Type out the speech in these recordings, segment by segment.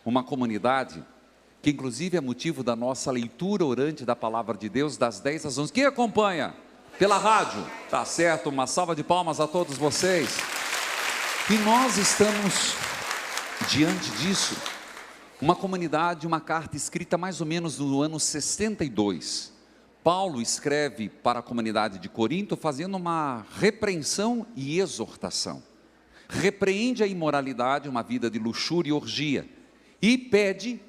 uma comunidade que inclusive é motivo da nossa leitura orante da Palavra de Deus das 10 às 11. Quem acompanha pela rádio? Tá certo, uma salva de palmas a todos vocês. E nós estamos diante disso, uma comunidade, uma carta escrita mais ou menos no ano 62. Paulo escreve para a comunidade de Corinto fazendo uma repreensão e exortação. Repreende a imoralidade, uma vida de luxúria e orgia, e pede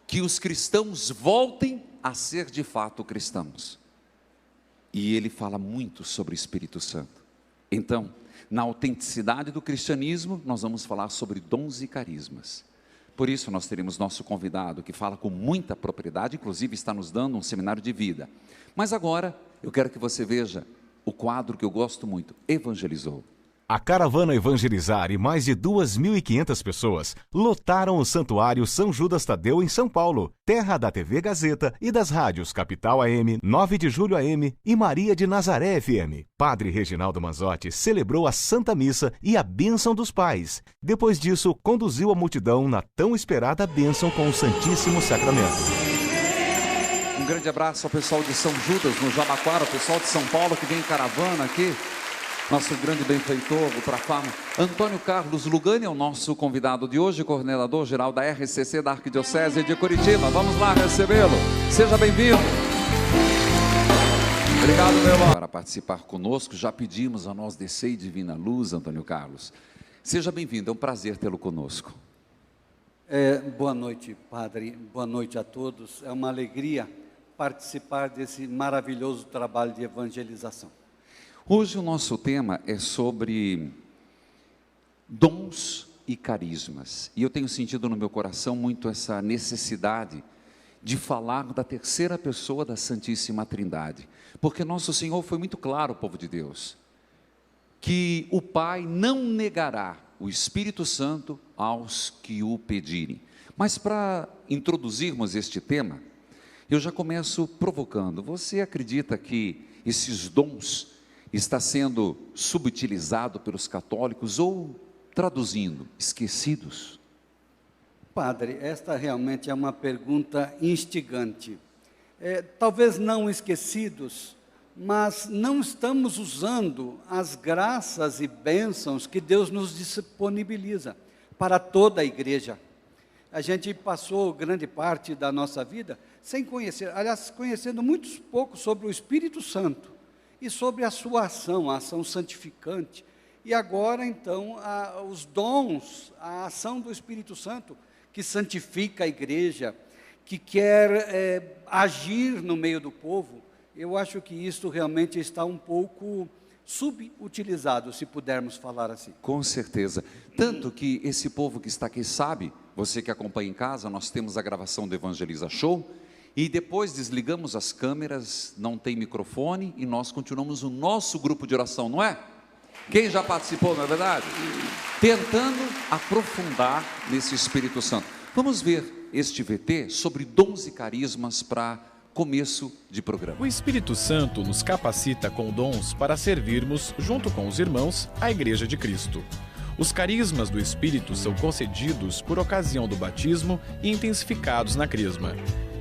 que os cristãos voltem a ser de fato cristãos. E ele fala muito sobre o Espírito Santo. Então, na autenticidade do cristianismo, nós vamos falar sobre dons e carismas. Por isso nós teremos nosso convidado que fala com muita propriedade, inclusive está nos dando um seminário de vida. Mas agora eu quero que você veja o quadro que eu gosto muito, Evangelizou. A caravana Evangelizar e mais de 2.500 pessoas lotaram o Santuário São Judas Tadeu em São Paulo, terra da TV Gazeta e das rádios Capital AM, 9 de Julho AM e Maria de Nazaré FM. Padre Reginaldo Manzotti celebrou a Santa Missa e a bênção dos pais. Depois disso, conduziu a multidão na tão esperada bênção com o Santíssimo Sacramento. Um grande abraço ao pessoal de São Judas, no Jabaquara, o pessoal de São Paulo que vem em caravana aqui. Nosso grande benfeitor, o Trafamo, Antônio Carlos Lugani é o nosso convidado de hoje, coordenador geral da RCC da Arquidiocese de Curitiba. Vamos lá recebê-lo. Seja bem-vindo. Obrigado, meu irmão. Para participar conosco, já pedimos a nós descer divina luz, Antônio Carlos. Seja bem-vindo, é um prazer tê-lo conosco. Boa noite, Padre. Boa noite a todos. É uma alegria participar desse maravilhoso trabalho de evangelização. Hoje o nosso tema é sobre dons e carismas. E eu tenho sentido no meu coração muito essa necessidade de falar da terceira pessoa da Santíssima Trindade. Porque nosso Senhor foi muito claro, povo de Deus, que o Pai não negará o Espírito Santo aos que o pedirem. Mas para introduzirmos este tema, eu já começo provocando. Você acredita que esses dons está sendo subutilizado pelos católicos ou, traduzindo, esquecidos? Padre, esta realmente é uma pergunta instigante. Talvez não esquecidos, mas não estamos usando as graças e bênçãos que Deus nos disponibiliza para toda a igreja. A gente passou grande parte da nossa vida sem conhecer, aliás, conhecendo muito pouco sobre o Espírito Santo e sobre a sua ação, a ação santificante. E agora, então, os dons, a ação do Espírito Santo, que santifica a igreja, que quer agir no meio do povo, eu acho que isso realmente está um pouco subutilizado, se pudermos falar assim. Com certeza. Tanto que esse povo que está aqui sabe, você que acompanha em casa, nós temos a gravação do Evangeliza Show, e depois desligamos as câmeras, não tem microfone, e nós continuamos o nosso grupo de oração, não é? Quem já participou, não é verdade? Tentando aprofundar nesse Espírito Santo. Vamos ver este VT sobre dons e carismas para começo de programa. O Espírito Santo nos capacita com dons para servirmos, junto com os irmãos, a Igreja de Cristo. Os carismas do Espírito são concedidos por ocasião do batismo e intensificados na crisma.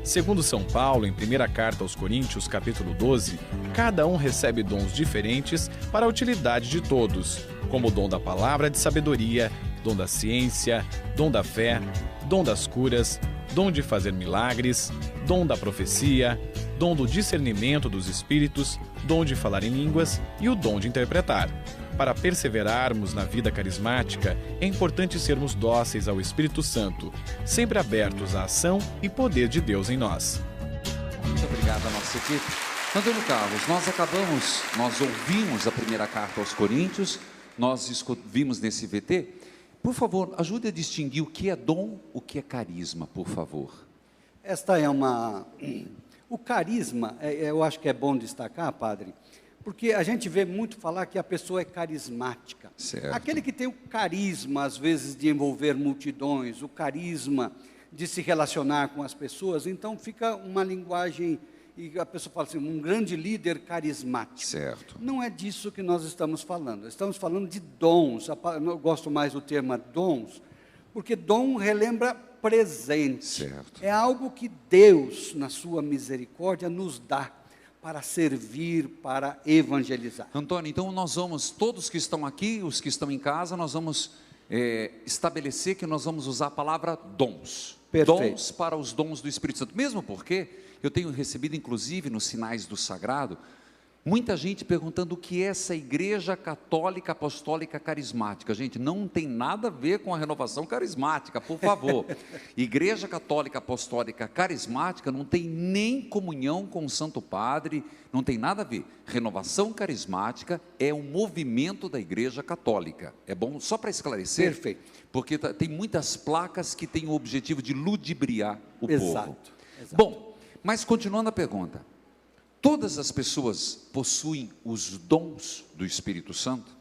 Segundo São Paulo, em primeira carta aos Coríntios, capítulo 12, cada um recebe dons diferentes para a utilidade de todos, como o dom da palavra de sabedoria, dom da ciência, dom da fé, dom das curas, dom de fazer milagres, dom da profecia, dom do discernimento dos espíritos, dom de falar em línguas e o dom de interpretar. Para perseverarmos na vida carismática, é importante sermos dóceis ao Espírito Santo, sempre abertos à ação e poder de Deus em nós. Muito obrigado à nossa equipe. Antônio Carlos, nós ouvimos a primeira carta aos Coríntios, nós vimos nesse VT. Por favor, ajude a distinguir o que é dom, o que é carisma, por favor. Esta é o carisma, eu acho que é bom destacar, Padre, porque a gente vê muito falar que a pessoa é carismática. Certo. Aquele que tem o carisma, às vezes, de envolver multidões, o carisma de se relacionar com as pessoas, então fica uma linguagem, e a pessoa fala assim, um grande líder carismático. Certo. Não é disso que nós estamos falando. Estamos falando de dons. Eu gosto mais do termo dons, porque dom relembra presente. Certo. É algo que Deus, na sua misericórdia, nos dá para servir, para evangelizar. Antônio, então nós vamos, todos que estão aqui, os que estão em casa, nós vamos estabelecer que nós vamos usar a palavra dons. Perfeito. Dons para os dons do Espírito Santo. Mesmo porque eu tenho recebido, inclusive, nos sinais do sagrado, muita gente perguntando o que é essa Igreja Católica Apostólica Carismática. Gente, não tem nada a ver com a renovação carismática, por favor. Igreja Católica Apostólica Carismática não tem nem comunhão com o Santo Padre, não tem nada a ver. Renovação carismática é um movimento da Igreja Católica. É bom, só para esclarecer, Perfeito. porque tem muitas placas que têm o objetivo de ludibriar o povo. Exato. Bom, mas continuando a pergunta, todas as pessoas possuem os dons do Espírito Santo?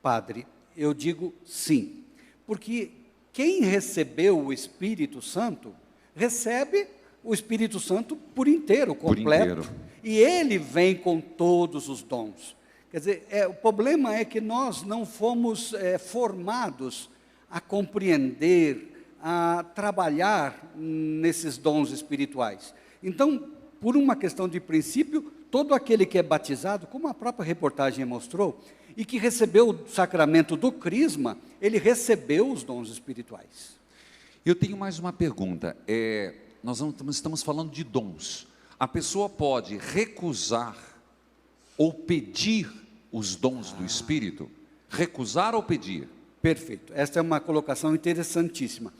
Padre, eu digo sim, porque quem recebeu o Espírito Santo, recebe o Espírito Santo por inteiro, completo, inteiro. E ele vem com todos os dons. Quer dizer, o problema é que nós não fomos formados a compreender, a trabalhar nesses dons espirituais. Então, por uma questão de princípio, todo aquele que é batizado, como a própria reportagem mostrou, e que recebeu o sacramento do crisma, ele recebeu os dons espirituais. Eu tenho mais uma pergunta. Nós estamos falando de dons. A pessoa pode recusar ou pedir os dons do Espírito? Recusar ou pedir? Perfeito. Esta é uma colocação interessantíssima.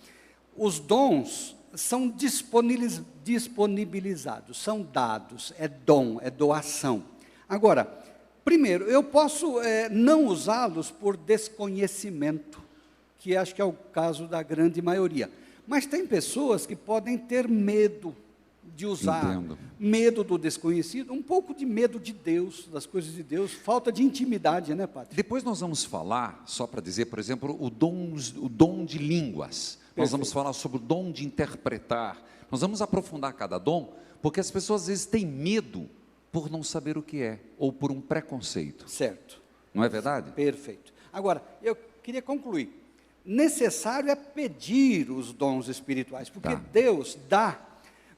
Os dons são disponibilizados, são dados, é dom, é doação. Agora, primeiro, eu posso não usá-los por desconhecimento, que acho que é o caso da grande maioria. Mas tem pessoas que podem ter medo de usar, Entendo. Medo do desconhecido, um pouco de medo de Deus, das coisas de Deus, falta de intimidade, né, Padre? Depois nós vamos falar, só para dizer, por exemplo, o dom de línguas. Nós vamos falar sobre o dom de interpretar. Nós vamos aprofundar cada dom, porque as pessoas às vezes têm medo por não saber o que é, ou por um preconceito. Certo. Não é verdade? Perfeito. Agora, eu queria concluir. Necessário é pedir os dons espirituais, porque Tá. Deus dá,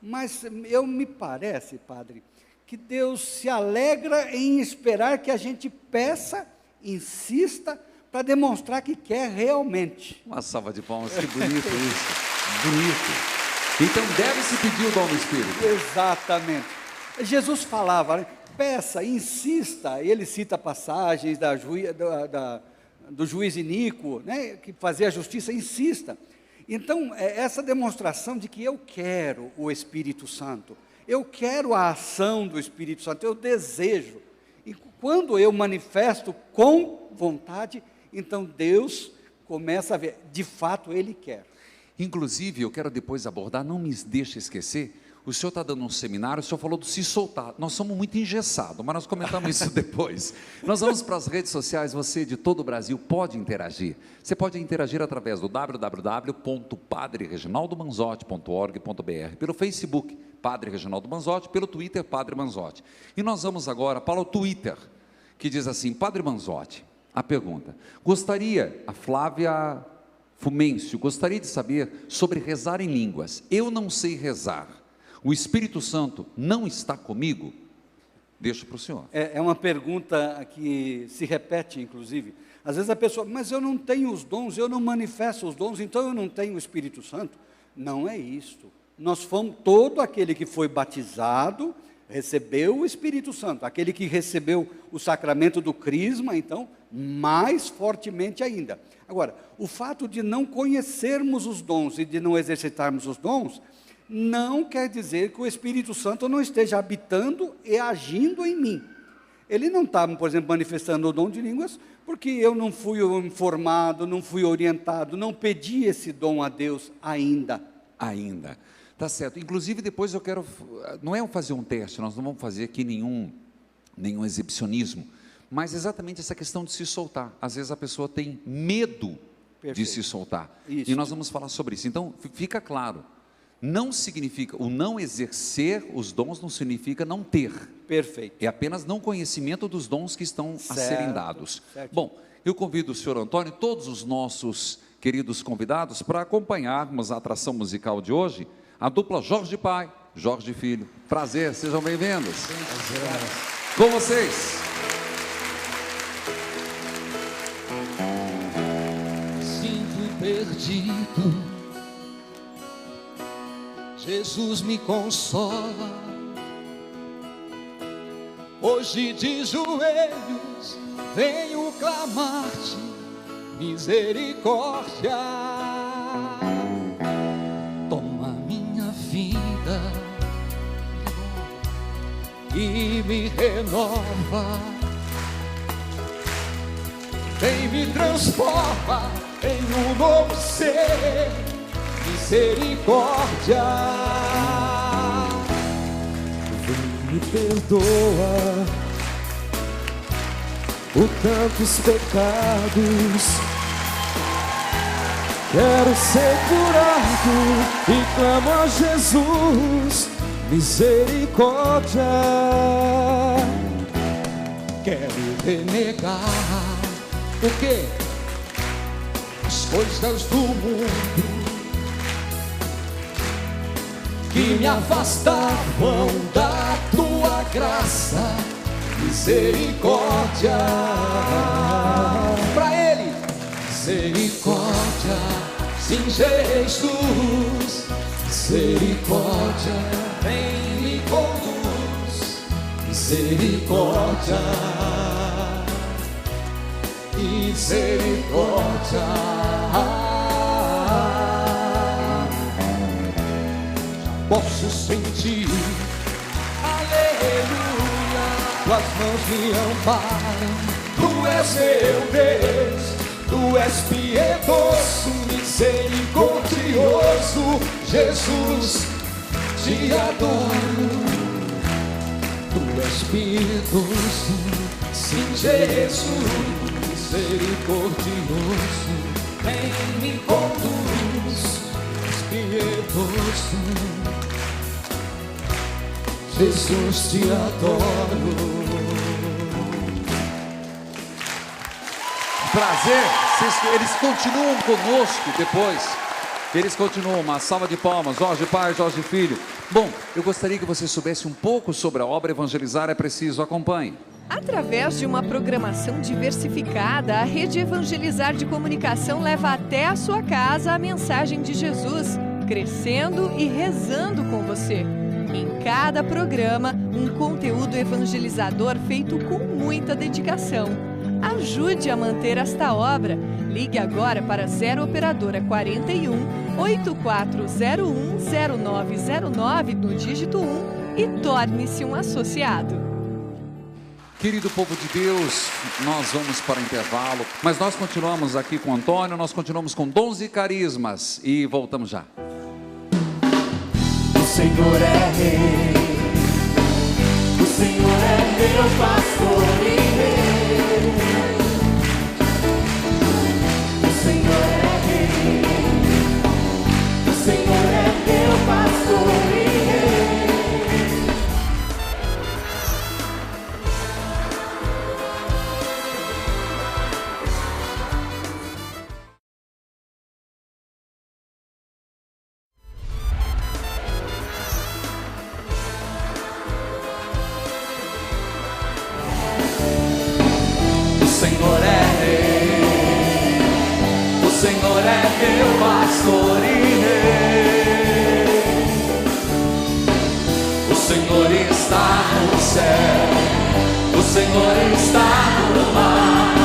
mas me parece, Padre, que Deus se alegra em esperar que a gente peça, insista, para demonstrar que quer realmente. Uma salva de palmas, que bonito isso. Bonito. Então deve-se pedir o dom do Espírito. Exatamente. Jesus falava, né? Peça, insista, ele cita passagens do juiz iníquo, né? Que fazia a justiça, insista. Então, essa demonstração de que eu quero o Espírito Santo, eu quero a ação do Espírito Santo, eu desejo. E quando eu manifesto com vontade, então Deus começa a ver, de fato Ele quer. Inclusive, eu quero depois abordar, não me deixe esquecer, o senhor está dando um seminário, o senhor falou do se soltar. Nós somos muito engessados, mas nós comentamos isso depois. Nós vamos para as redes sociais, você de todo o Brasil pode interagir. Você pode interagir através do www.padrereginaldomanzotti.org.br, pelo Facebook, Padre Reginaldo Manzotti, pelo Twitter, Padre Manzotti. E nós vamos agora para o Twitter, que diz assim, Padre Manzotti, a pergunta, a Flávia Fumêncio, gostaria de saber sobre rezar em línguas. Eu não sei rezar. O Espírito Santo não está comigo? Deixo para o senhor. É uma pergunta que se repete, inclusive. Às vezes a pessoa, mas eu não tenho os dons, eu não manifesto os dons, então eu não tenho o Espírito Santo. Não é isto. Nós fomos, todo aquele que foi batizado, recebeu o Espírito Santo. Aquele que recebeu o sacramento do crisma, então, mais fortemente ainda. Agora, o fato de não conhecermos os dons e de não exercitarmos os dons, não quer dizer que o Espírito Santo não esteja habitando e agindo em mim. Ele não está, por exemplo, manifestando o dom de línguas, porque eu não fui informado, não fui orientado, não pedi esse dom a Deus ainda. Ainda. Tá certo. Inclusive, depois eu quero, não é fazer um teste, nós não vamos fazer aqui nenhum exibicionismo, mas exatamente essa questão de se soltar. Às vezes a pessoa tem medo de se soltar. Isso. E nós vamos falar sobre isso. Então, fica claro, não significa, o não exercer os dons não significa não ter. Perfeito. É apenas não conhecimento dos dons que estão a serem dados. Certo. Bom, eu convido o senhor Antônio, todos os nossos queridos convidados, para acompanharmos a atração musical de hoje, a dupla Jorge Pai, Jorge Filho. Prazer, sejam bem-vindos. Com vocês. Sinto perdido, Jesus me consola. Hoje de joelhos venho clamar-te misericórdia. Toma minha vida e me renova. Vem me transforma em um novo ser. Misericórdia. Vem me perdoa por tantos pecados. Quero ser curado e clamo a Jesus, misericórdia. Quero renegar o quê? As coisas do mundo que me afastavam da tua graça, misericórdia. Pra Ele, misericórdia, sim, Jesus, misericórdia, vem me conduz, misericórdia, misericórdia. Posso sentir, aleluia, tuas mãos me amparam. Tu és meu Deus, tu és piedoso, misericordioso. Jesus, te adoro. Tu és piedoso, sim, Jesus, misericordioso. Vem me conduz, piedoso. Jesus, te adoro. Prazer, eles continuam conosco depois. Eles continuam, uma salva de palmas, Jorge Pai, Jorge Filho. Bom, eu gostaria que você soubesse um pouco sobre a obra Evangelizar é Preciso. Acompanhe. Através de uma programação diversificada, a Rede Evangelizar de Comunicação leva até a sua casa a mensagem de Jesus, crescendo e rezando com você. Em cada programa, um conteúdo evangelizador feito com muita dedicação. Ajude a manter esta obra. Ligue agora para 0 Operadora 41 8401 0909 no dígito 1 e torne-se um associado. Querido povo de Deus, nós vamos para o intervalo, mas nós continuamos aqui com o Antônio, nós continuamos com dons e carismas e voltamos já. O Senhor é Rei, o Senhor é meu pastor e Rei. O Senhor é Rei, o Senhor é meu pastor e Rei. O Senhor é Rei, o Senhor é meu pastor e Rei. O Senhor está no céu, o Senhor está no mar,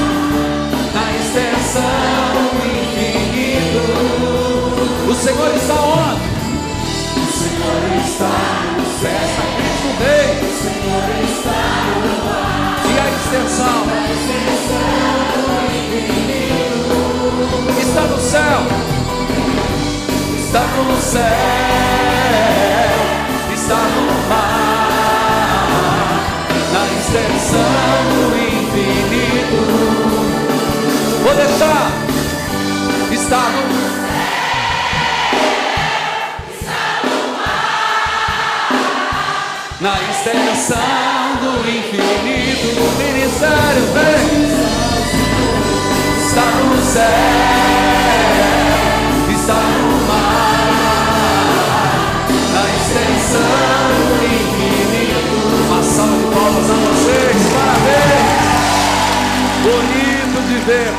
na extensão infinito. O Senhor está onde? O Senhor está no céu, está Cristo Rei. O Senhor está no mar, e a extensão está no céu, está no céu, está no mar, na extensão do infinito. Vou deixar, está no na extensão do infinito. O ministério vem, está no céu,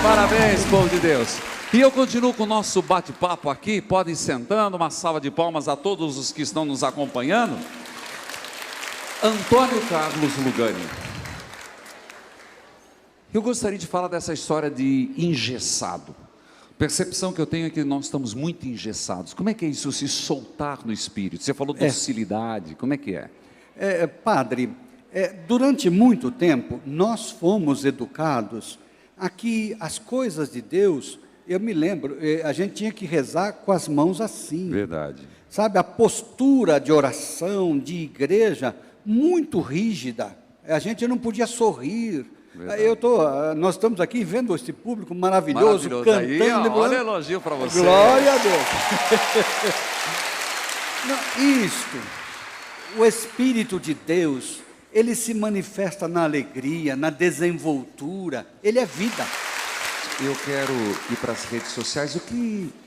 Parabéns, povo de Deus. E eu continuo com o nosso bate-papo aqui. Podem ir sentando. Uma salva de palmas a todos os que estão nos acompanhando. Antônio Carlos Lugani. Eu gostaria de falar dessa história de engessado. A percepção que eu tenho é que nós estamos muito engessados. Como é que é isso, se soltar no espírito? Você falou docilidade, como é que é? Padre, durante muito tempo, nós fomos educados a que as coisas de Deus, eu me lembro, a gente tinha que rezar com as mãos assim. Verdade. Sabe, a postura de oração, de igreja, muito rígida. A gente não podia sorrir. Nós estamos aqui vendo esse público maravilhoso cantando. Aí, olha o elogio para você. Glória a Deus. O Espírito de Deus, ele se manifesta na alegria, na desenvoltura, ele é vida. Eu quero ir para as redes sociais.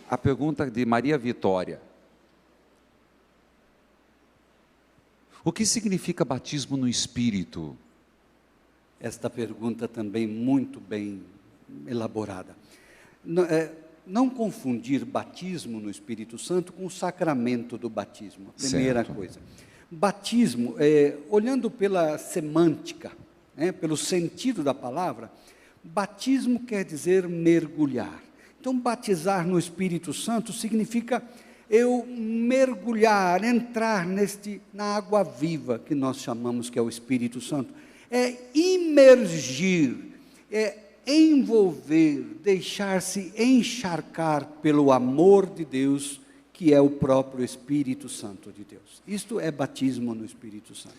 A pergunta de Maria Vitória. O que significa batismo no Espírito? Esta pergunta também muito bem elaborada. Não confundir batismo no Espírito Santo com o sacramento do batismo, a primeira coisa. Batismo, olhando pela semântica, pelo sentido da palavra, batismo quer dizer mergulhar. Então, batizar no Espírito Santo significa eu mergulhar, entrar na água viva, que nós chamamos que é o Espírito Santo. É imergir, é envolver, deixar-se encharcar pelo amor de Deus, que é o próprio Espírito Santo de Deus. Isto é batismo no Espírito Santo.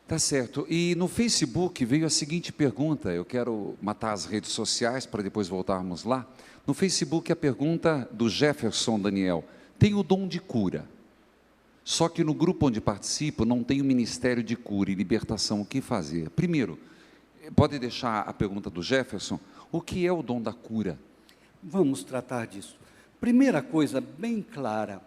Tá certo. E no Facebook veio a seguinte pergunta, eu quero matar as redes sociais para depois voltarmos lá. No Facebook a pergunta do Jefferson Daniel: tem o dom de cura, só que no grupo onde participo não tem o ministério de cura e libertação, o que fazer? Primeiro, pode deixar a pergunta do Jefferson, o que é o dom da cura? Vamos tratar disso. Primeira coisa bem clara,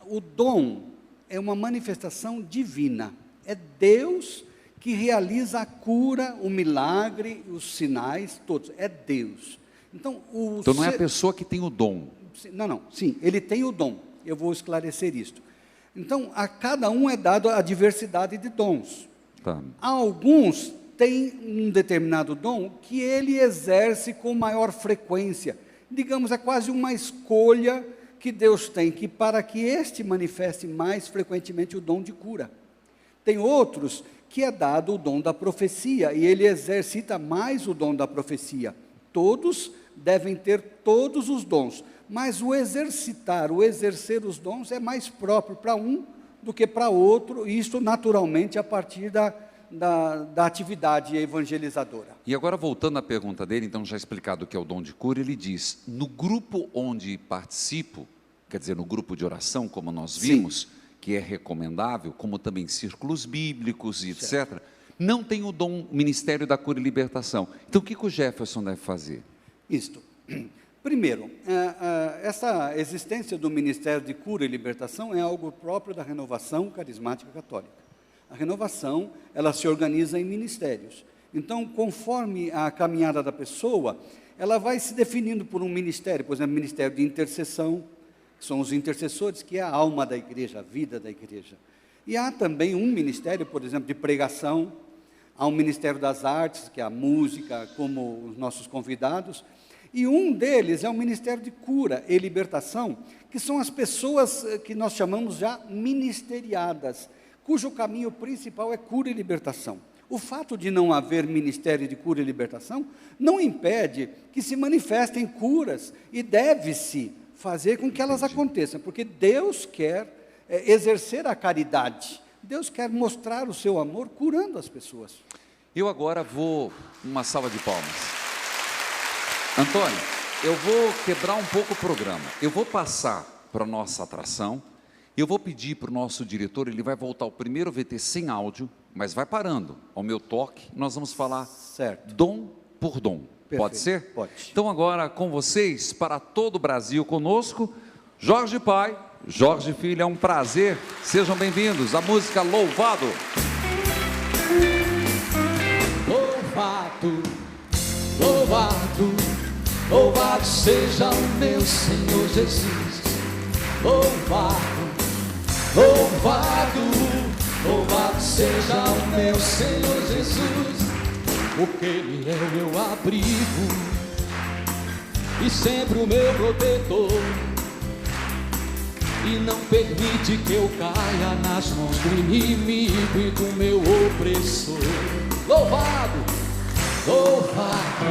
o dom é uma manifestação divina, é Deus que realiza a cura, o milagre, os sinais, todos, é Deus. Então não é a pessoa que tem o dom. Sim, ele tem o dom, eu vou esclarecer isto. Então, a cada um é dado a diversidade de dons. Tá. Alguns têm um determinado dom que ele exerce com maior frequência. Digamos, é quase uma escolha que Deus tem, que para que este manifeste mais frequentemente o dom de cura. Tem outros que é dado o dom da profecia, e ele exercita mais o dom da profecia. Todos devem ter todos os dons, mas o exercer os dons é mais próprio para um do que para outro, e isso naturalmente a partir da atividade evangelizadora. E agora voltando à pergunta dele, então já explicado o que é o dom de cura, ele diz, no grupo onde participo, quer dizer, no grupo de oração, como nós vimos, que é recomendável, como também círculos bíblicos e etc., não tem o dom, o ministério da cura e libertação. Então o que o Jefferson deve fazer? Isto. Primeiro, essa existência do Ministério de Cura e Libertação é algo próprio da renovação carismática católica. A renovação, ela se organiza em ministérios. Então, conforme a caminhada da pessoa, ela vai se definindo por um ministério, por exemplo, ministério de intercessão, que são os intercessores, que é a alma da igreja, a vida da igreja. E há também um ministério, por exemplo, de pregação, há um ministério das artes, que é a música, como os nossos convidados, e um deles é o Ministério de Cura e Libertação, que são as pessoas que nós chamamos já ministeriadas, cujo caminho principal é cura e libertação. O fato de não haver Ministério de Cura e Libertação não impede que se manifestem curas, e deve-se fazer com que elas aconteçam, porque Deus quer exercer a caridade, Deus quer mostrar o seu amor curando as pessoas. Eu agora vou, uma salva de palmas. Antônio, eu vou quebrar um pouco o programa. Eu vou passar para a nossa atração. Eu vou pedir para o nosso diretor, ele vai voltar o primeiro VT sem áudio, mas vai parando. Ao meu toque, nós vamos falar dom por dom. Perfeito. Pode ser? Pode. Então agora com vocês, para todo o Brasil conosco, Jorge Pai, Jorge Filho, é um prazer. Sejam bem-vindos. A música Louvado. Louvado, louvado Louvado seja o meu Senhor Jesus. Louvado, louvado, louvado seja o meu Senhor Jesus, porque Ele é o meu abrigo e sempre o meu protetor, e não permite que eu caia nas mãos do inimigo e do meu opressor. Louvado, louvado,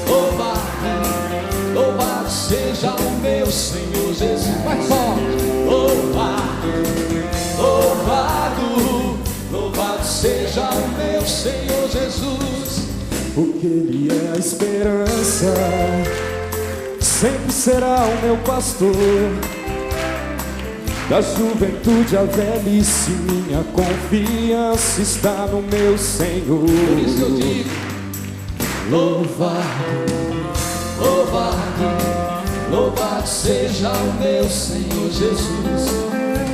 louvado, louvado seja o meu Senhor Jesus. Mais forte. Louvado, louvado, louvado seja o meu Senhor Jesus, porque Ele é a esperança, sempre será o meu pastor. Da juventude à velhice, minha confiança está no meu Senhor. Por isso eu digo: louvado, louvado, louvado seja o meu Senhor Jesus.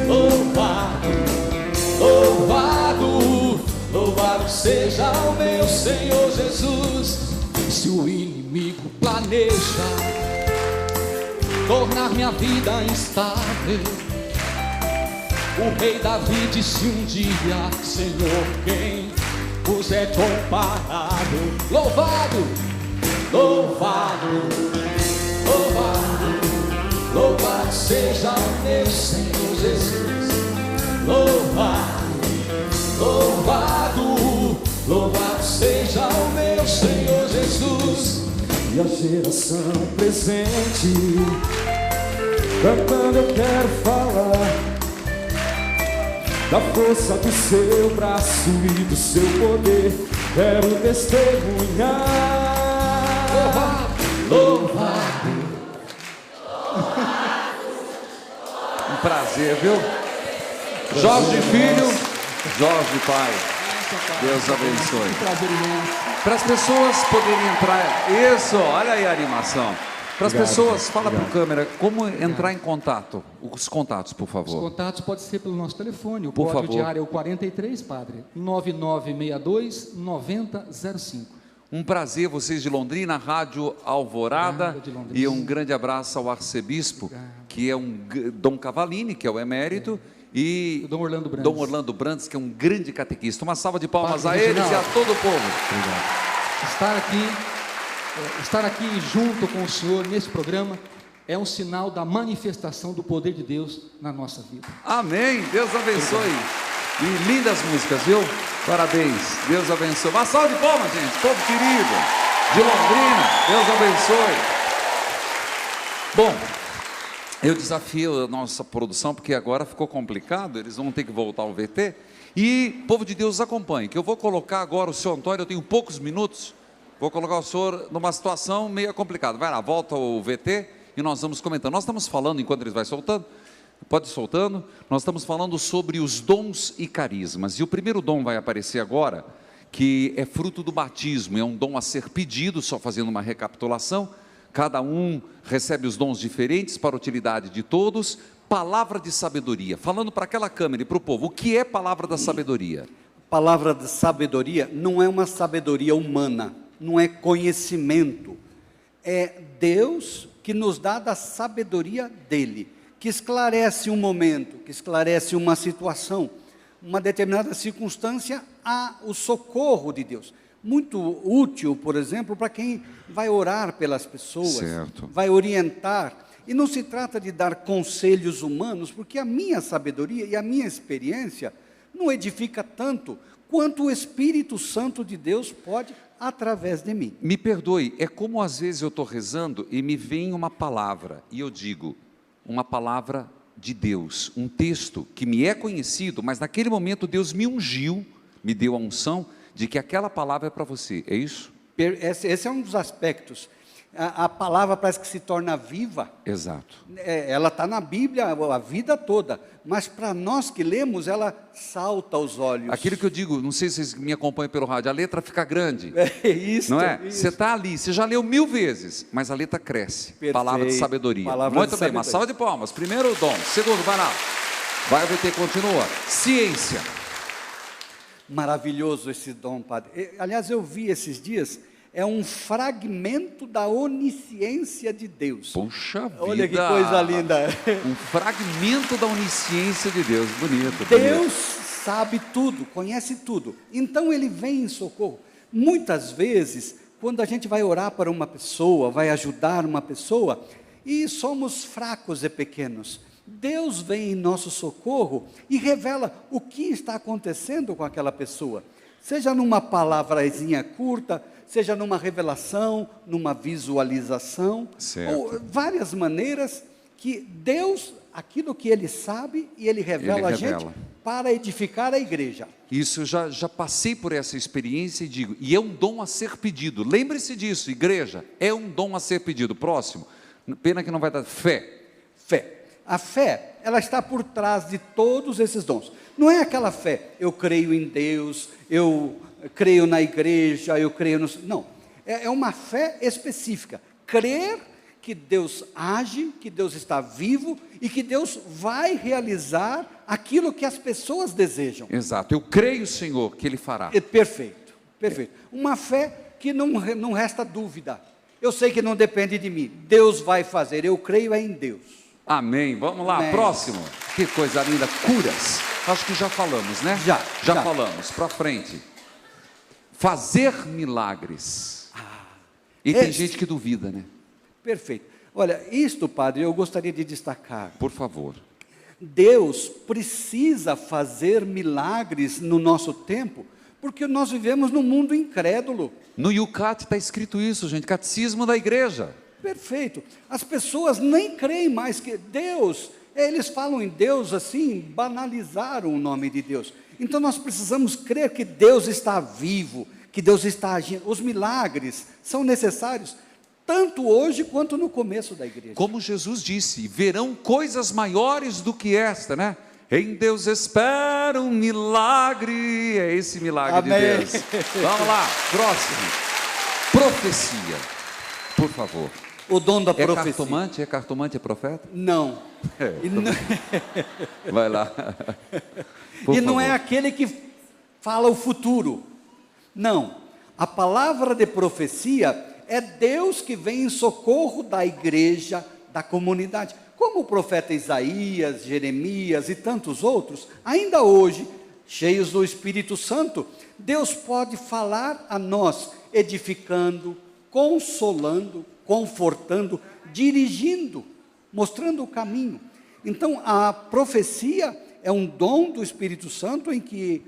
Louvado, louvado, louvado seja o meu Senhor Jesus. Se o inimigo planeja tornar minha vida instável, o rei Davi disse um dia: Senhor, quem vos é comparável? Louvado, louvado, louvado, louvado seja o meu Senhor Jesus. Louvado, louvado, louvado seja o meu Senhor Jesus. E a geração presente, cantando eu quero falar da força do seu braço e do seu poder, quero testemunhar. Louvado, louvado. Um prazer, viu? Jorge Filho, Jorge Pai. Deus abençoe. Prazer imenso. Para as pessoas poderem entrar. Isso, olha aí a animação. Para as pessoas, fala para o câmera, como entrar em contato? Os contatos, por Os favor. contatos pode ser pelo nosso telefone. O Por código favor. de área é o 43, padre, 9962-9005. Um prazer, vocês de Londrina, Rádio Alvorada, Obrigado, de Londrina. e um grande abraço ao arcebispo, que é Dom Cavalini, que é o emérito, e O Dom Orlando Brandes. Dom Orlando Brandes, que é um grande catequista. Uma salva de palmas Padre a eles Reginaldo. e a todo o povo. Estar aqui junto com o senhor nesse programa é um sinal da manifestação do poder de Deus na nossa vida. Amém, Deus abençoe. E lindas músicas, viu? Parabéns, Deus abençoe. Uma salva de palmas, gente, povo querido, de Londrina, Deus abençoe. Bom, eu desafio a nossa produção, porque agora ficou complicado, eles vão ter que voltar ao VT. E, povo de Deus, acompanhe, que eu vou colocar agora o seu Antônio, eu tenho poucos minutos, vou colocar o senhor numa situação meio complicada. Vai lá, volta o VT e nós vamos comentando. Nós estamos falando, enquanto eles vão soltando, pode ir soltando, nós estamos falando sobre os dons e carismas. E o primeiro dom vai aparecer agora, que é fruto do batismo, é um dom a ser pedido, só fazendo uma recapitulação. Cada um recebe os dons diferentes para a utilidade de todos. Palavra de sabedoria, falando para aquela câmera e para o povo, o que é palavra da sabedoria? Palavra de sabedoria não é uma sabedoria humana, não é conhecimento, é Deus que nos dá da sabedoria dele, que esclarece um momento, que esclarece uma situação, uma determinada circunstância, há o socorro de Deus. Muito útil, por exemplo, para quem vai orar pelas pessoas, Certo. vai orientar. E não se trata de dar conselhos humanos, porque a minha sabedoria e a minha experiência não edifica tanto quanto o Espírito Santo de Deus pode através de mim. Me perdoe, é como às vezes eu estou rezando e me vem uma palavra, e eu digo, uma palavra de Deus, um texto que me é conhecido, mas naquele momento Deus me ungiu, me deu a unção de que aquela palavra é para você, é isso? Esse é um dos aspectos. A palavra parece que se torna viva. Exato. Ela está na Bíblia a vida toda, mas para nós que lemos, ela salta aos olhos. Aquilo que eu digo, não sei se vocês me acompanham pelo rádio, a letra fica grande, É isso, não é? isso. Você está ali, você já leu 1000 vezes, mas a letra cresce. Perfeito. Palavra de sabedoria. Palavra Muito de bem, uma sabedoria. salva de palmas. Primeiro dom, segundo, vai lá. Vai o VT, continua. Ciência. Maravilhoso esse dom, padre. Aliás, eu vi esses dias é um fragmento da onisciência de Deus. Puxa vida! Olha que coisa linda! Um fragmento da onisciência de Deus, bonito. Deus sabe tudo, conhece tudo. Então Ele vem em socorro. Muitas vezes, quando a gente vai orar para uma pessoa, vai ajudar uma pessoa, e somos fracos e pequenos, Deus vem em nosso socorro e revela o que está acontecendo com aquela pessoa. Seja numa palavrazinha curta, seja numa revelação, numa visualização, certo. Ou várias maneiras que Deus, aquilo que Ele sabe, e Ele revela a gente para edificar a igreja. Isso, já passei por essa experiência e digo, e é um dom a ser pedido. Lembre-se disso, igreja, é um dom a ser pedido. Próximo, pena que não vai dar fé. Fé. A fé, ela está por trás de todos esses dons. Não é aquela fé, eu creio em Deus, eu creio na igreja, eu creio no... Não, é uma fé específica. Crer que Deus age, que Deus está vivo e que Deus vai realizar aquilo que as pessoas desejam. Exato, eu creio, Senhor, que Ele fará. Perfeito, perfeito. Uma fé que não resta dúvida. Eu sei que não depende de mim, Deus vai fazer, eu creio em Deus. Amém, vamos lá, Amém. Próximo. Que coisa linda, curas. Acho que já falamos, né? Já falamos, para frente. Fazer milagres. E tem gente que duvida, né? Perfeito. Olha, isto, padre, eu gostaria de destacar. Por favor. Deus precisa fazer milagres no nosso tempo, porque nós vivemos num mundo incrédulo. No Yucat está escrito isso, gente, catecismo da igreja. Perfeito. As pessoas nem creem mais que Deus, eles falam em Deus assim, banalizaram o nome de Deus. Então nós precisamos crer que Deus está vivo, que Deus está agindo. Os milagres são necessários, tanto hoje quanto no começo da igreja. Como Jesus disse, verão coisas maiores do que esta, né? Em Deus espera um milagre, é esse milagre Amém. de Deus. Vamos lá, próximo. Profecia, por favor. O dom da profecia. Cartomante? É cartomante, é profeta? Não. Vai lá. E não é aquele que fala o futuro. Não. A palavra de profecia é Deus que vem em socorro da igreja, da comunidade. Como o profeta Isaías, Jeremias e tantos outros, ainda hoje, cheios do Espírito Santo, Deus pode falar a nós, edificando, consolando, confortando, dirigindo, mostrando o caminho. Então, a profecia é um dom do Espírito Santo em que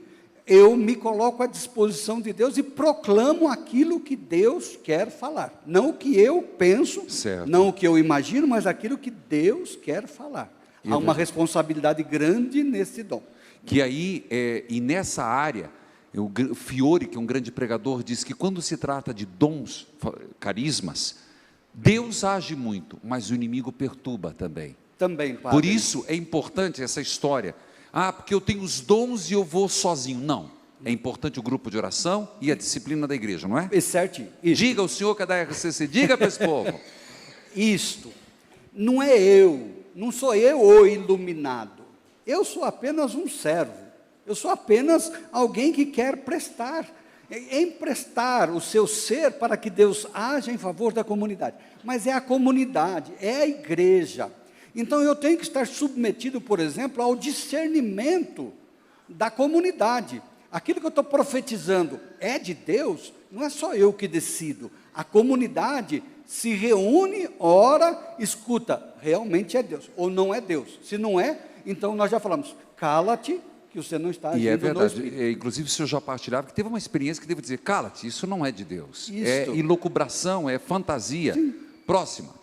eu me coloco à disposição de Deus e proclamo aquilo que Deus quer falar. Não o que eu penso, certo. Não o que eu imagino, mas aquilo que Deus quer falar. Há uma responsabilidade grande nesse dom. Que aí, e nessa área, o Fiore, que é um grande pregador, diz que quando se trata de dons, carismas, Deus age muito, mas o inimigo perturba também. Também, padre. Por isso é importante essa história. Ah, porque eu tenho os dons e eu vou sozinho. Não. É importante o grupo de oração e a disciplina da igreja, não é? É certo. Isso. Diga o senhor que é da RCC, diga para esse povo. Isto não é eu, não sou eu o iluminado. Eu sou apenas um servo. Eu sou apenas alguém que quer prestar, emprestar o seu ser para que Deus haja em favor da comunidade. Mas é a comunidade, é a igreja. Então eu tenho que estar submetido, por exemplo, ao discernimento da comunidade. Aquilo que eu estou profetizando é de Deus, não é só eu que decido. A comunidade se reúne, ora, escuta, realmente é Deus, ou não é Deus. Se não é, então nós já falamos, cala-te, que você não está agindo. E é verdade, no Espírito. inclusive o senhor já partilhava que teve uma experiência que devo dizer, cala-te, isso não é de Deus. Isso. É ilocubração, é fantasia. Sim. Próxima.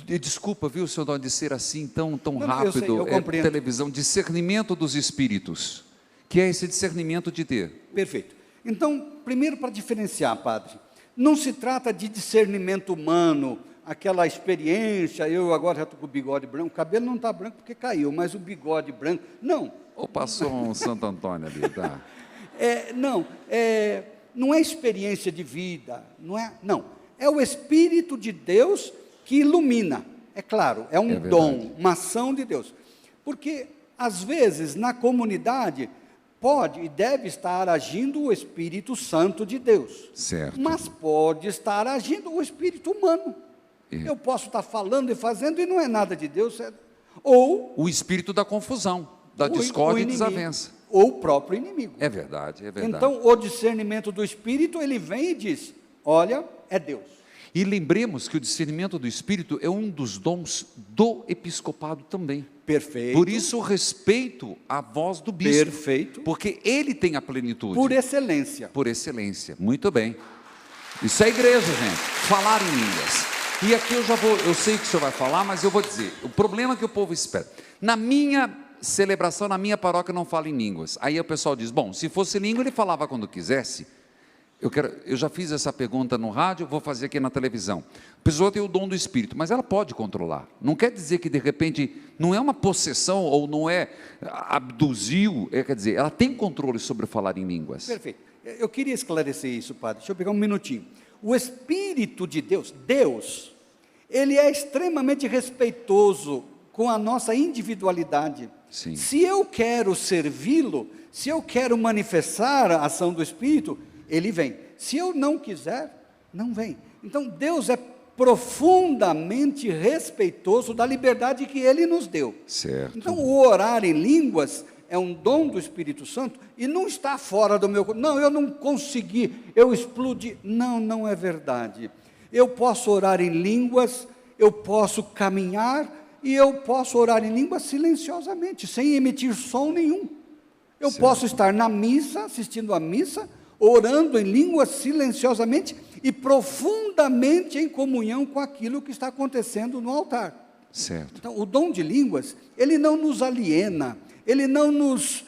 Desculpa, viu, senhor, de ser assim tão Não, rápido. eu sei, eu compreendo. Televisão, discernimento dos espíritos. Que é esse discernimento de ter. Perfeito. Então, primeiro para diferenciar, padre, não se trata de discernimento humano, aquela experiência, eu agora já estou com o bigode branco, o cabelo não está branco porque caiu, mas o bigode branco, não. Ou passou um Santo Antônio ali, tá? Não é experiência de vida, não. É o Espírito de Deus que ilumina, é claro, é dom, uma ação de Deus. Porque, às vezes, na comunidade, pode e deve estar agindo o Espírito Santo de Deus. Certo. Mas pode estar agindo o espírito humano. Eu posso estar falando e fazendo e não é nada de Deus. Ou o espírito da confusão, da discórdia e desavença. Ou o próprio inimigo. É verdade, é verdade. Então, o discernimento do espírito, ele vem e diz, olha, é Deus. E lembremos que o discernimento do espírito é um dos dons do episcopado também. Perfeito. Por isso, respeito à voz do bispo. Perfeito. Porque ele tem a plenitude. Por excelência. Por excelência. Muito bem. Isso é igreja, gente. Falar em línguas. E aqui eu sei o que o senhor vai falar, mas eu vou dizer. O problema que o povo espera. Na minha celebração, na minha paróquia, não fala em línguas. Aí o pessoal diz, bom, se fosse língua, ele falava quando quisesse. Eu já fiz essa pergunta no rádio, vou fazer aqui na televisão. A pessoa tem o dom do Espírito, mas ela pode controlar. Não quer dizer que, de repente, não é uma possessão ou não é abduziu, quer dizer, ela tem controle sobre falar em línguas. Perfeito. Eu queria esclarecer isso, padre. Deixa eu pegar um minutinho. O Espírito de Deus, Deus, ele é extremamente respeitoso com a nossa individualidade. Sim. Se eu quero servi-lo, se eu quero manifestar a ação do Espírito, ele vem. Se eu não quiser, não vem. Então, Deus é profundamente respeitoso da liberdade que ele nos deu. Certo. Então, o orar em línguas é um dom do Espírito Santo e não está fora do meu... Não, eu não consegui, eu explodi. Não, não é verdade. Eu posso orar em línguas, eu posso caminhar e eu posso orar em línguas silenciosamente, sem emitir som nenhum. Eu posso estar na missa, assistindo à missa, orando em línguas silenciosamente e profundamente em comunhão com aquilo que está acontecendo no altar. Certo. Então, o dom de línguas, ele não nos aliena, ele não nos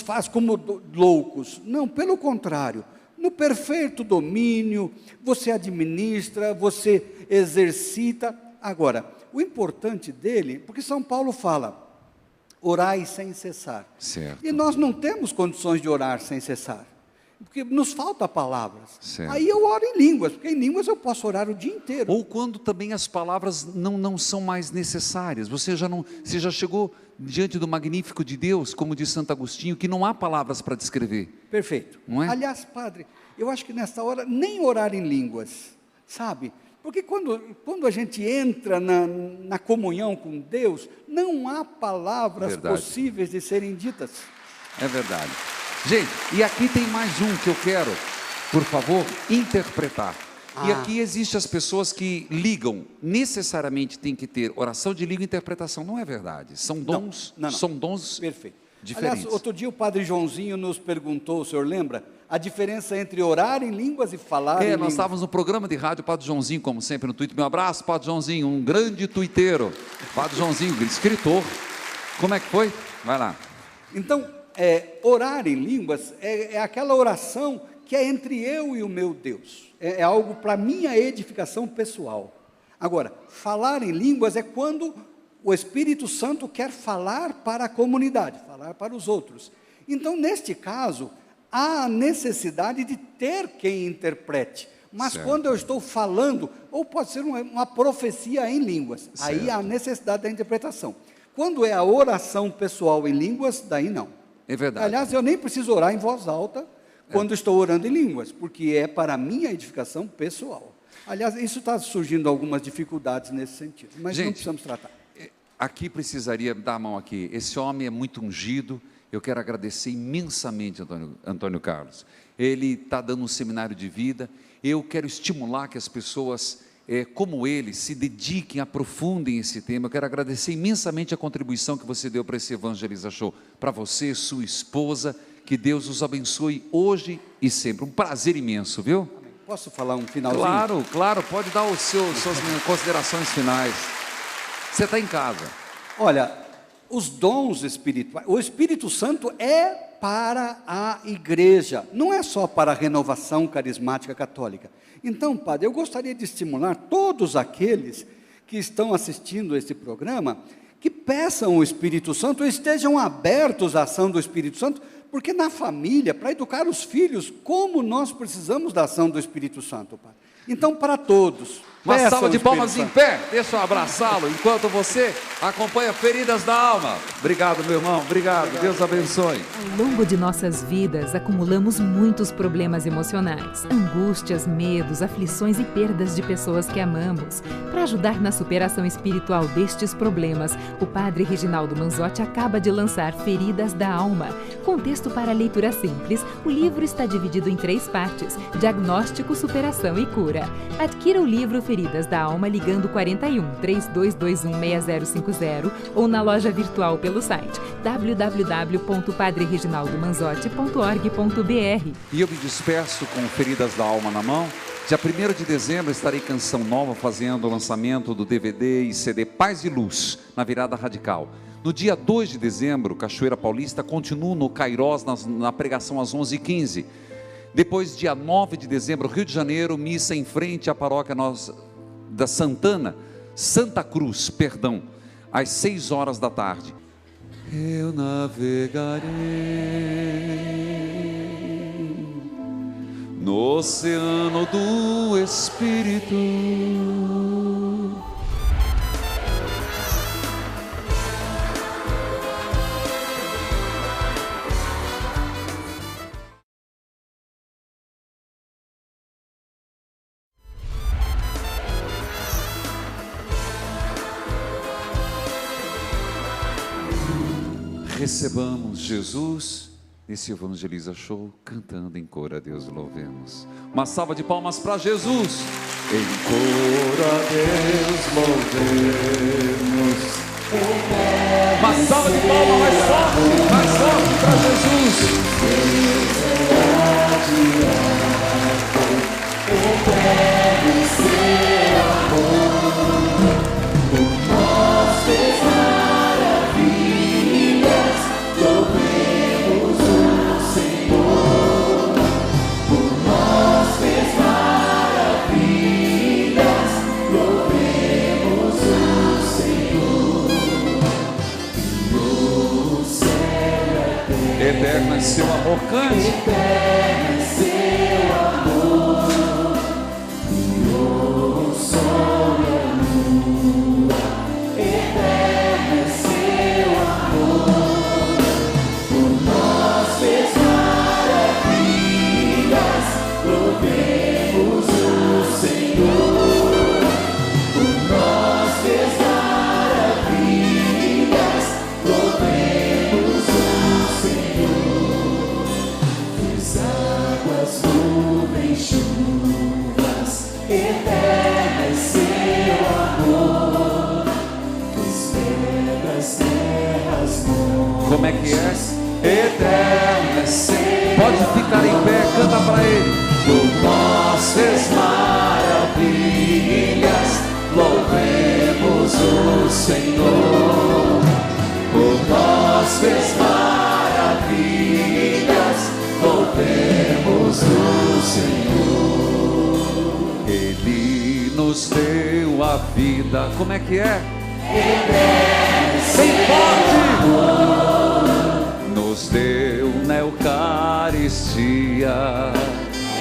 faz como loucos. Não, pelo contrário, no perfeito domínio, você administra, você exercita. Agora, o importante dele, porque São Paulo fala, orai sem cessar. Certo. E nós não temos condições de orar sem cessar. Porque nos falta palavras. Certo. Aí eu oro em línguas, porque em línguas eu posso orar o dia inteiro. Ou quando também as palavras não são mais necessárias. Você já chegou diante do magnífico de Deus, como diz Santo Agostinho, que não há palavras para descrever. Perfeito. Não é? Aliás, padre, eu acho que nessa hora nem orar em línguas, sabe? Porque quando a gente entra na comunhão com Deus, não há palavras possíveis de serem ditas. É verdade. Gente, e aqui tem mais um que eu quero, por favor, interpretar. E aqui existem as pessoas que ligam, necessariamente tem que ter oração de língua e interpretação. Não é verdade, são dons, não. São dons Perfeito. diferentes. Aliás, outro dia o padre Joãozinho nos perguntou, o senhor lembra? A diferença entre orar em línguas e falar em línguas. Nós estávamos no programa de rádio, o padre Joãozinho, como sempre, no Twitter. Meu abraço, padre Joãozinho, um grande tuiteiro. Padre Joãozinho, escritor. Como é que foi? Vai lá. Então, orar em línguas é aquela oração que é entre eu e o meu Deus. É algo para minha edificação pessoal. Agora, falar em línguas é quando o Espírito Santo quer falar para a comunidade, falar para os outros. Então, neste caso, há a necessidade de ter quem interprete. Mas certo. Quando eu estou falando, ou pode ser uma profecia em línguas, certo. Aí há a necessidade da interpretação. Quando é a oração pessoal em línguas, daí não. É verdade. Aliás, eu nem preciso orar em voz alta quando estou orando em línguas, porque é para a minha edificação pessoal. Aliás, isso está surgindo algumas dificuldades nesse sentido, mas gente, não precisamos tratar. Aqui precisaria dar a mão aqui. Esse homem é muito ungido. Eu quero agradecer imensamente, Antônio Carlos. Ele está dando um seminário de vida. Eu quero estimular que as pessoas, como ele, se dediquem, aprofundem esse tema. Eu quero agradecer imensamente a contribuição que você deu para esse Evangeliza Show. Para você, sua esposa, que Deus os abençoe hoje e sempre. Um prazer imenso, viu? Amém. Posso falar um finalzinho? Claro, pode dar suas considerações finais. Você está em casa. Olha, os dons espirituais, o Espírito Santo é para a igreja, não é só para a renovação carismática católica. Então, padre, eu gostaria de estimular todos aqueles que estão assistindo esse programa, que peçam o Espírito Santo, estejam abertos à ação do Espírito Santo, porque na família, para educar os filhos, como nós precisamos da ação do Espírito Santo, padre. Então, para todos, Uma Peça salva ao de palmas em Espírito pé. Deixa eu abraçá-lo enquanto você acompanha Feridas da Alma. Obrigado, meu irmão. Obrigado. Deus abençoe. Ao longo de nossas vidas, acumulamos muitos problemas emocionais, angústias, medos, aflições e perdas de pessoas que amamos. Para ajudar na superação espiritual destes problemas, o Padre Reginaldo Manzotti acaba de lançar Feridas da Alma. Com texto para leitura simples, o livro está dividido em 3 partes: diagnóstico, superação e cura. Adquira o livro Feridas da Alma ligando 41 3221 6050 ou na loja virtual pelo site www.padrereginaldomanzotti.org.br. E eu me despeço com Feridas da Alma na mão. Dia 1º de dezembro estarei Canção Nova fazendo o lançamento do DVD e CD Paz e Luz, na Virada Radical. No dia 2 de dezembro, Cachoeira Paulista, continuo no Cairós na pregação às 11h15. Depois, dia 9 de dezembro, Rio de Janeiro, missa em frente à paróquia da Santa Cruz, às 6 horas da tarde. Eu navegarei no oceano do Espírito. Recebamos Jesus nesse Evangeliza Show, cantando em coro a Deus louvemos. Uma salva de palmas para Jesus. Em coro a Deus louvemos. Uma salva de palmas mais forte para Jesus. Eterno seu amor, por nós fez maravilhas. Louvemos o Senhor, por nós fez maravilhas. Louvemos o Senhor. No céu Eterno é seu amor, cante. eterno é seu amor, e o sol e a lua. Eterno é seu amor, por nós fez maravilhas. Louvemos o Senhor, por nós fez maravilhas. Louvemos o Senhor. Fez águas, nuvens, chuvas. Eterno é seu amor. Fez pedras, terras, montes. Como é que é? Eterno é seu. Pode ficar em pé, canta para Ele. Por nós fez maravilhas. Louvemos o Senhor. Por nós fez maravilhas. Louvemos o Senhor. Ele nos deu a vida. Como é que é? Bem forte! Nos deu na Eucaristia.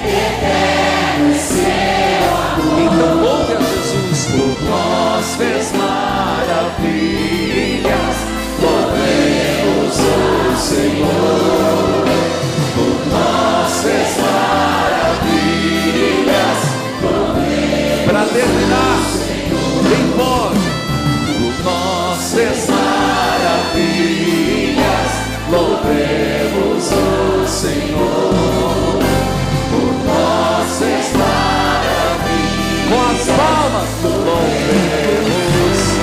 Eterno seu amor. Então louve a Jesus. Por nós fez maravilhas. Louvemos o Senhor. Por nós fez maravilhas. Para terminar, bem forte. Por nós fez maravilhas. Louvemos o Senhor. Por nós fez maravilhas. Com as palmas, louvemos o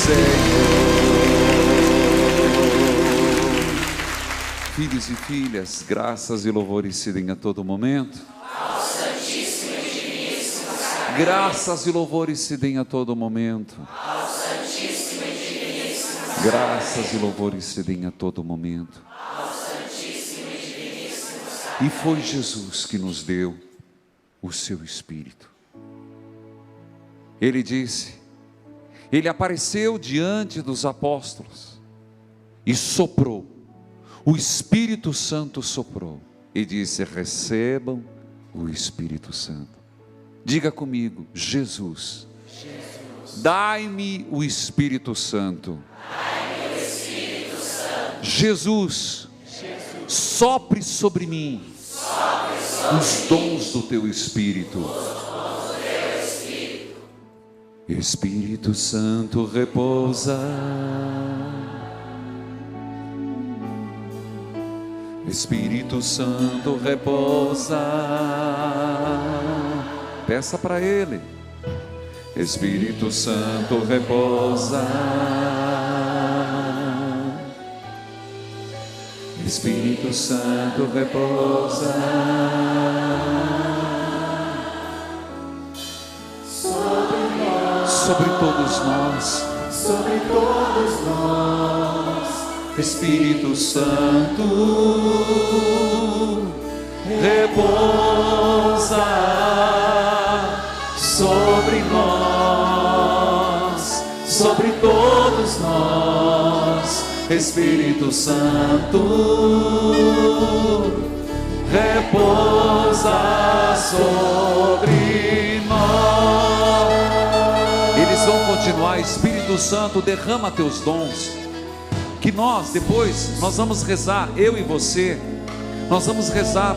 Senhor. Filhos e filhas, graças e louvores se deem a todo momento. Graças e louvores se deem a todo momento. Graças e louvores se deem a todo momento. E foi Jesus que nos deu o seu Espírito. Ele disse, ele apareceu diante dos apóstolos e soprou, o Espírito Santo soprou e disse: recebam o Espírito Santo. Diga comigo: Jesus, dai-me o Espírito Santo. Jesus, sopre sobre mim os dons do teu Espírito. Espírito Santo repousa. Espírito Santo repousa. Peça para Ele. Espírito Santo repousa. Espírito Santo repousa sobre todos nós, sobre todos nós. Espírito Santo repousa sobre nós, sobre todos nós. Espírito Santo repousa sobre nós. Eles vão continuar. Espírito Santo, derrama teus dons, que nós depois nós vamos rezar, eu e você, nós vamos rezar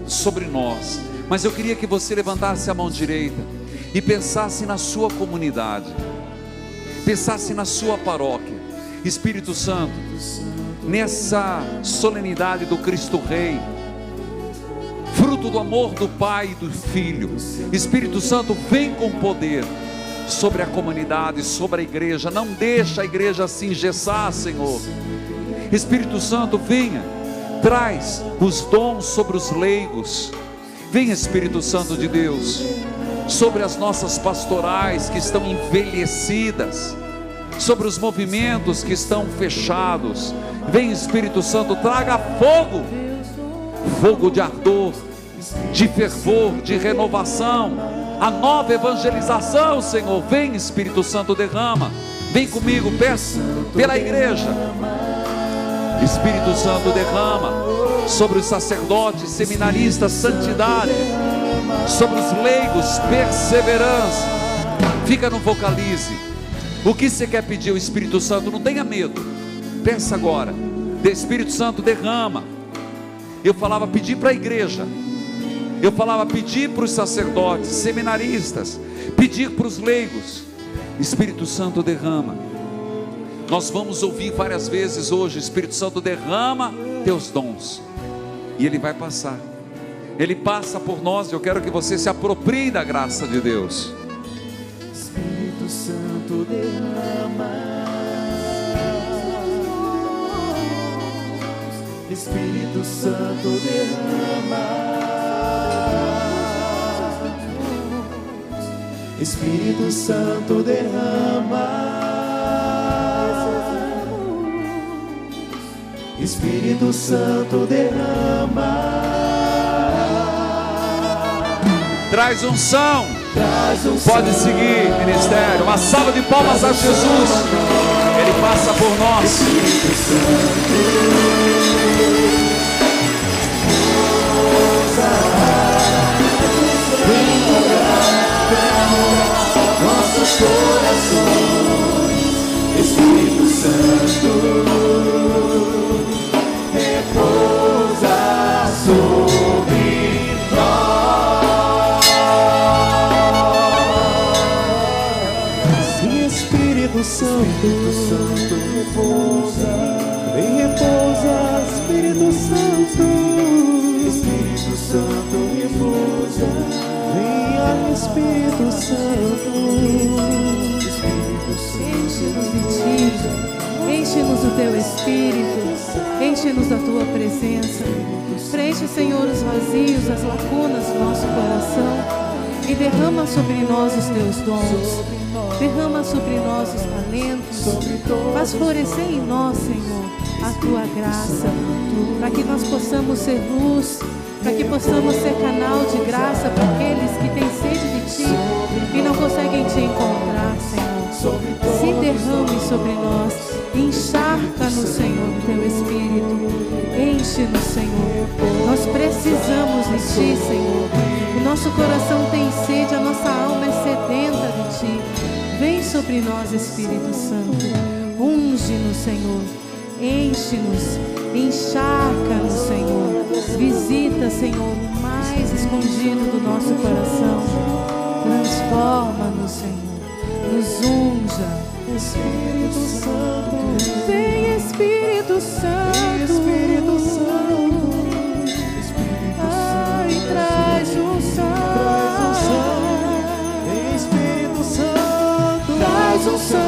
sobre nós. Mas eu queria que você levantasse a mão direita e pensasse na sua comunidade, pensasse na sua paróquia. Espírito Santo, nessa solenidade do Cristo Rei, fruto do amor do Pai e do Filho, Espírito Santo, vem com poder sobre a comunidade, sobre a igreja. Não deixa a igreja se engessar, Senhor. Espírito Santo, venha, traz os dons sobre os leigos. Vem, Espírito Santo de Deus, sobre as nossas pastorais que estão envelhecidas, sobre os movimentos que estão fechados. Vem, Espírito Santo, traga fogo, fogo de ardor, de fervor, de renovação, a nova evangelização, Senhor. Vem, Espírito Santo, derrama. Vem comigo, peça pela igreja. Espírito Santo, derrama sobre os sacerdotes, seminaristas, santidade, sobre os leigos, perseverança. Fica no vocalize. O que você quer pedir ao Espírito Santo? Não tenha medo, peça agora. Espírito Santo, derrama. Eu falava pedir para a igreja, eu falava pedir para os sacerdotes, seminaristas, pedir para os leigos. Espírito Santo, derrama. Nós vamos ouvir várias vezes hoje: Espírito Santo, derrama teus dons. E Ele vai passar, Ele passa por nós. Eu quero que você se aproprie da graça de Deus. Espírito Santo, derrama. Espírito Santo, derrama. Espírito Santo, derrama. Espírito Santo, derrama. Traz unção. Pode seguir, ministério. Uma salva de palmas a Jesus. Ele passa por nós. Espírito Santo, vem morar nossos corações. Espírito Santo, repousa sobre nós. Espírito Santo, repousa, vem repousa. Espírito Santo, Espírito Santo, repousa. Venha, Espírito Santo, Espírito Santo, enche-nos de Ti, enche-nos do Teu Espírito, enche-nos da Tua presença. Preenche, Senhor, os vazios, as lacunas do nosso coração e derrama sobre nós os Teus dons, derrama sobre nós os talentos, faz florescer em nós, Senhor, a Tua graça, para que nós possamos ser luz, para que possamos ser canal de graça para aqueles que têm sede de Ti e não conseguem Te encontrar, Senhor. Se derrame sobre nós, encharca-nos, Senhor, do Teu Espírito, enche-nos, Senhor. Nós precisamos de Ti, Senhor. O nosso coração tem sede, a nossa alma é sedenta de Ti. Vem sobre nós, Espírito Santo. Unge-nos, Senhor. Enche-nos. Encharca-nos, Senhor. Visita, Senhor, o mais escondido do nosso coração. Transforma-nos, Senhor. Nos unja. Espírito Santo. Vem, Espírito Santo. Espírito Santo. Ai, traz unção. Espírito Santo. Traz unção.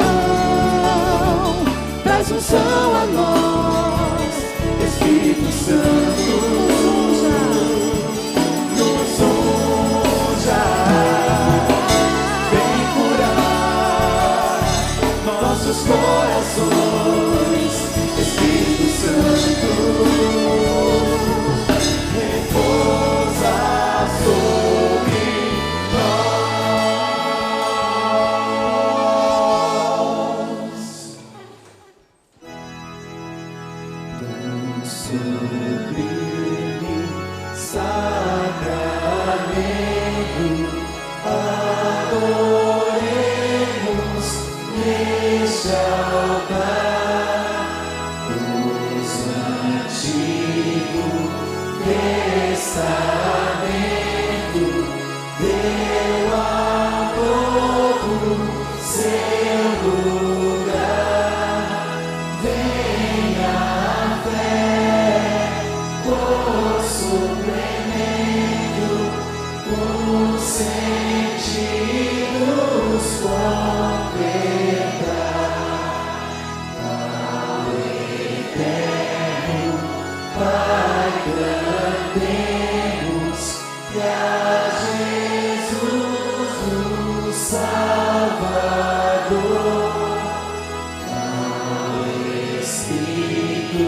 Traz unção a nós. Espírito Santo. Nos unja. Vem curar nossos corações. Espírito Santo. Repousa sobre nós. Tão sublime sacramento, adoremos neste altar os antigos Testamento deu ao povo seu lugar. Venha a fé por suplemento, os sentidos completar. Ao eterno Pai cantemos e a Jesus o Salvador. Ao Espírito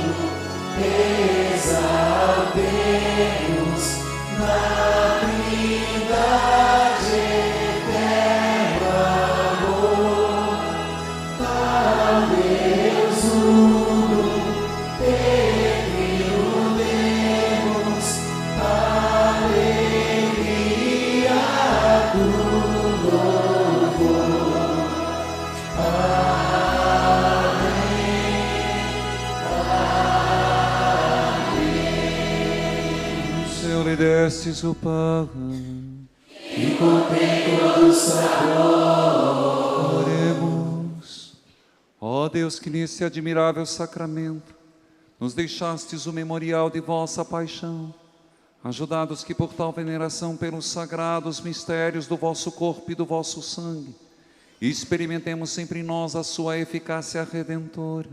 exaltemos na Trindade eterno amor. Ao Deus uno peregrinemos, alegria do louvor. Senhor, lhe destes o pão E contempla o sabor. Oremos. Ó Deus, que nesse admirável sacramento nos deixastes o memorial de vossa paixão, ajudados que por tal veneração pelos sagrados mistérios do vosso corpo e do vosso sangue, experimentemos sempre em nós a sua eficácia redentora.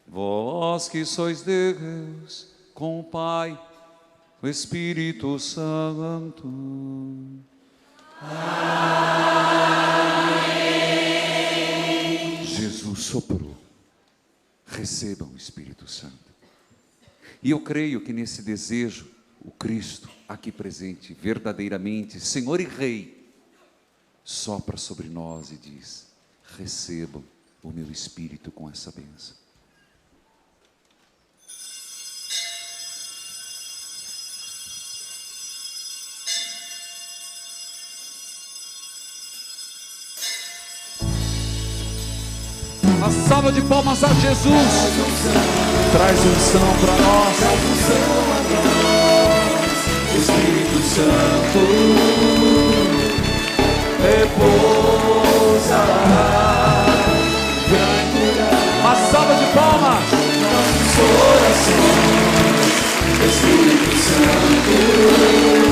Vós que sois Deus, com o Pai, o Espírito Santo. Amém. Jesus soprou. Recebam o Espírito Santo. E eu creio que nesse desejo, o Cristo aqui presente, verdadeiramente, Senhor e Rei, sopra sobre nós e diz: recebam o meu Espírito com essa bênção. Uma salva de palmas a Jesus. Traz unção para nós. Traz unção a nós. Espírito Santo, repousa. Vem curar. Uma salva de palmas. Nossos corações. Espírito Santo.